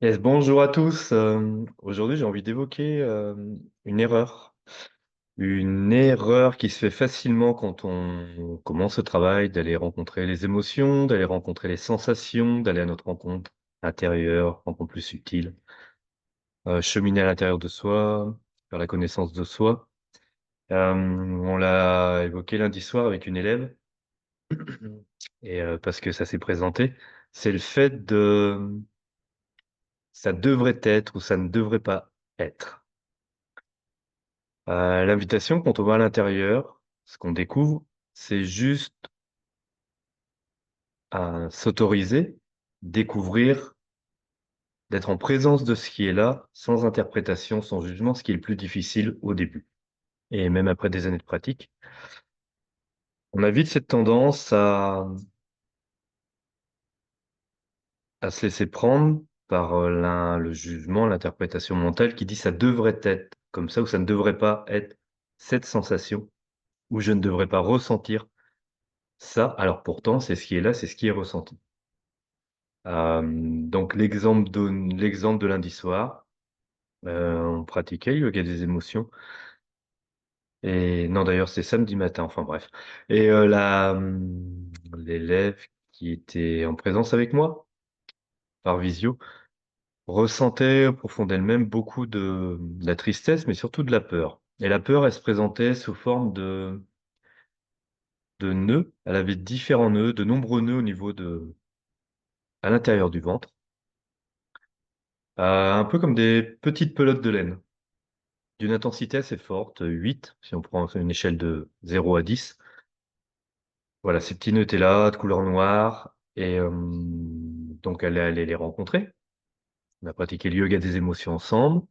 Yes, bonjour à tous. Aujourd'hui, j'ai envie d'évoquer une erreur. Une erreur qui se fait facilement quand on commence le travail, d'aller rencontrer les émotions, d'aller rencontrer les sensations, d'aller à notre rencontre intérieure, rencontre plus subtile, cheminer à l'intérieur de soi, faire la connaissance de soi. On l'a évoqué lundi soir avec une élève, et parce que ça s'est présenté, c'est le fait de ça devrait être ou ça ne devrait pas être. L'invitation, quand on va à l'intérieur, ce qu'on découvre, c'est juste à s'autoriser, découvrir, d'être en présence de ce qui est là, sans interprétation, sans jugement, ce qui est le plus difficile au début et même après des années de pratique. On a vite cette tendance à se laisser prendre par, le jugement, l'interprétation mentale qui dit: «Ça devrait être comme ça» ou «Ça ne devrait pas être cette sensation» ou «Je ne devrais pas ressentir ça», alors pourtant c'est ce qui est là, c'est ce qui est ressenti. Donc l'exemple de lundi soir, on pratiquait le yoga des émotions et non d'ailleurs c'est samedi matin, enfin bref et l'élève qui était en présence avec moi, par visio, ressentait au profond d'elle-même beaucoup de la tristesse, mais surtout de la peur et la peur, elle se présentait sous forme de nœuds. Elle avait différents nœuds, de nombreux nœuds au niveau à l'intérieur du ventre, un peu comme des petites pelotes de laine. D'une intensité assez forte, 8 si on prend une échelle de 0 à 10. Voilà, ces petits nœuds étaient là, de couleur noire et donc elle est allée les rencontrer. On a pratiqué le yoga des émotions ensemble.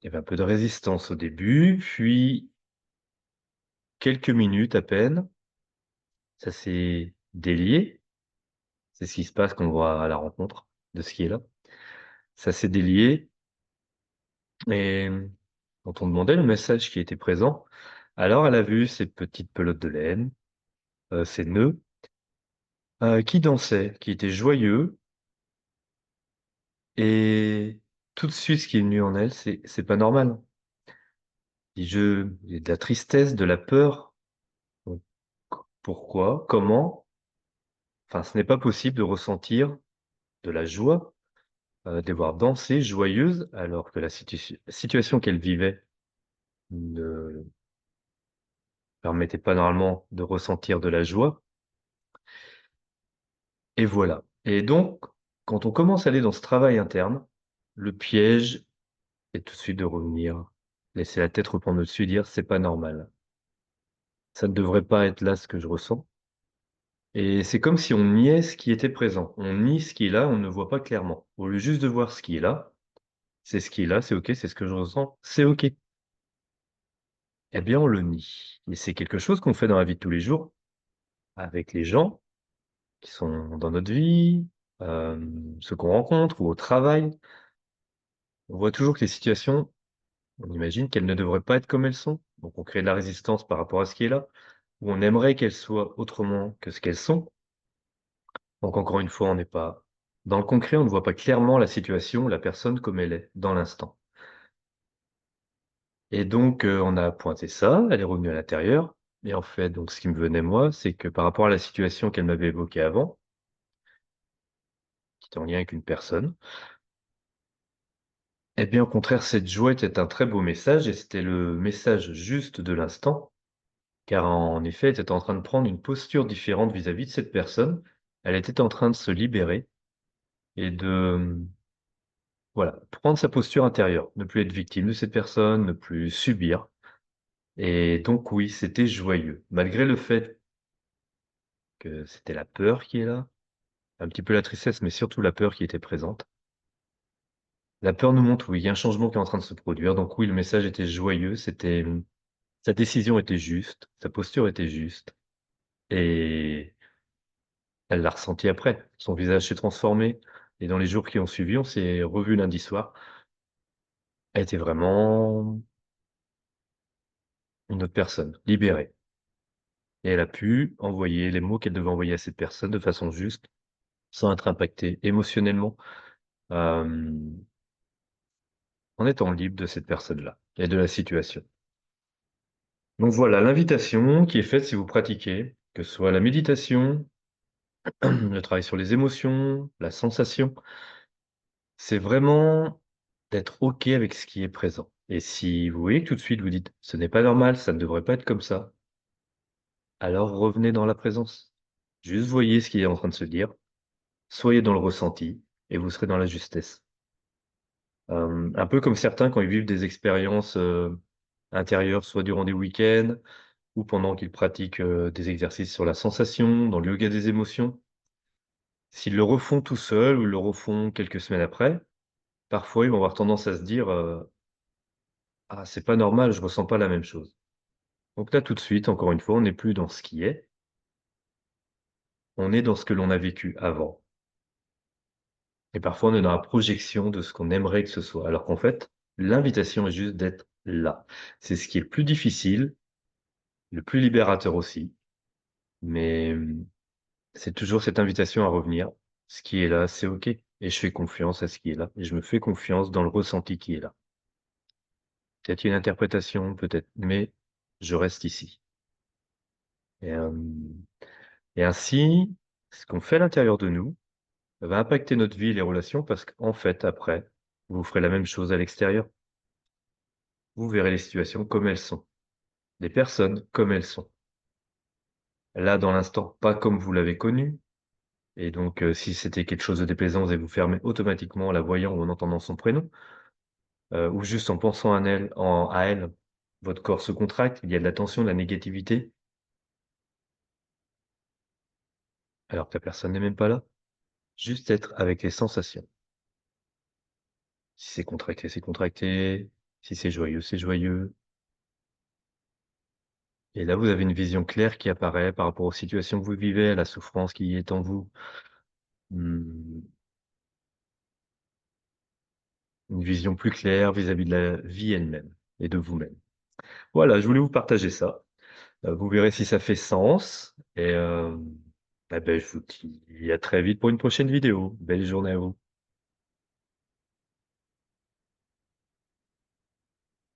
Il y avait un peu de résistance au début, puis quelques minutes à peine, ça s'est délié. C'est ce qui se passe quand on va à la rencontre de ce qui est là. Ça s'est délié et quand on demandait le message qui était présent, alors elle a vu ces petites pelotes de laine, ces nœuds qui dansait, qui était joyeux et tout de suite, ce qui est venu en elle, c'est pas normal. Il y a de la tristesse, de la peur. Donc, pourquoi? Comment? Enfin, ce n'est pas possible de ressentir de la joie, de les voir danser joyeuse, alors que la situation qu'elle vivait ne permettait pas normalement de ressentir de la joie et voilà et donc, quand on commence à aller dans ce travail interne, le piège et tout de suite de revenir, laisser la tête reprendre le dessus et dire: «C'est pas normal. Ça ne devrait pas être là ce que je ressens» et c'est comme si on niait ce qui était présent. On nie ce qui est là, on ne voit pas clairement. Au lieu juste de voir ce qui est là, c'est ce qui est là, c'est OK, c'est ce que je ressens, c'est OK. Eh bien, on le nie et c'est quelque chose qu'on fait dans la vie de tous les jours avec les gens qui sont dans notre vie, ceux qu'on rencontre ou au travail. On voit toujours que les situations, on imagine qu'elles ne devraient pas être comme elles sont, donc on crée de la résistance par rapport à ce qui est là. Où on aimerait qu'elles soient autrement que ce qu'elles sont. Donc encore une fois, on n'est pas dans le concret, on ne voit pas clairement la situation, la personne comme elle est, dans l'instant. Et donc, on a pointé ça, elle est revenue à l'intérieur et en fait, donc ce qui me venait moi, c'est que par rapport à la situation qu'elle m'avait évoquée avant, qui était en lien avec une personne, eh bien au contraire, cette joie était un très beau message et c'était le message juste de l'instant, car en effet, elle était en train de prendre une posture différente vis-à-vis de cette personne. Elle était en train de se libérer et de voilà, prendre sa posture intérieure, ne plus être victime de cette personne, ne plus subir et donc oui, c'était joyeux. Malgré le fait que c'était la peur qui est là, un petit peu la tristesse, mais surtout la peur qui était présente. La peur nous montre, oui, il y a un changement qui est en train de se produire, donc oui, le message était joyeux, c'était, sa décision était juste, sa posture était juste et elle l'a ressenti après. Son visage s'est transformé et dans les jours qui ont suivi, on s'est revus lundi soir. Elle était vraiment une autre personne, libérée. Et elle a pu envoyer les mots qu'elle devait envoyer à cette personne de façon juste sans être impacté émotionnellement, hem, en étant libre de cette personne-là et de la situation. Donc voilà l'invitation qui est faite si vous pratiquez, que ce soit la méditation, le travail sur les émotions, la sensation, c'est vraiment d'être OK avec ce qui est présent. Et si vous voyez que tout de suite vous dites: «Ce n'est pas normal, ça ne devrait pas être comme ça», alors revenez dans la présence. Juste voyez ce qui est en train de se dire, soyez dans le ressenti et vous serez dans la justesse. Un peu comme certains quand ils vivent des expériences, intérieures, soit durant des week-ends ou pendant qu'ils pratiquent, des exercices sur la sensation, dans le yoga des émotions. S'ils le refont tout seuls ou le refont quelques semaines après, parfois ils vont avoir tendance à se dire, «Ah, c'est pas normal, je ressens pas la même chose». Donc là, tout de suite, encore une fois, on n'est plus dans ce qui est, on est dans ce que l'on a vécu avant et parfois on est dans la projection de ce qu'on aimerait que ce soit, alors qu'en fait, l'invitation est juste d'être là. C'est ce qui est le plus difficile, le plus libérateur aussi, mais c'est toujours cette invitation à revenir. Ce qui est là, c'est OK et je fais confiance à ce qui est là et je me fais confiance dans le ressenti qui est là. Peut-être une interprétation, peut-être, mais je reste ici et et ainsi, ce qu'on fait à l'intérieur de nous va impacter notre vie et les relations parce qu'en fait, après, vous ferez la même chose à l'extérieur. Vous verrez les situations comme elles sont, les personnes comme elles sont. Là, dans l'instant, pas comme vous l'avez connu et donc si c'était quelque chose de déplaisant, vous allez vous fermer automatiquement en la voyant ou en entendant son prénom, ou juste en pensant à elle, votre corps se contracte, il y a de la tension, de la négativité, alors que la personne n'est même pas là. Juste être avec les sensations. Si c'est contracté, c'est contracté, si c'est joyeux, c'est joyeux. Et là, vous avez une vision claire qui apparaît par rapport aux situations que vous vivez, à la souffrance qui est en vous. Mmh, une vision plus claire vis-à-vis de la vie elle-même et de vous-même. Voilà, je voulais vous partager ça. Vous verrez si ça fait sens et je vous dis à très vite pour une prochaine vidéo. Belle journée à vous.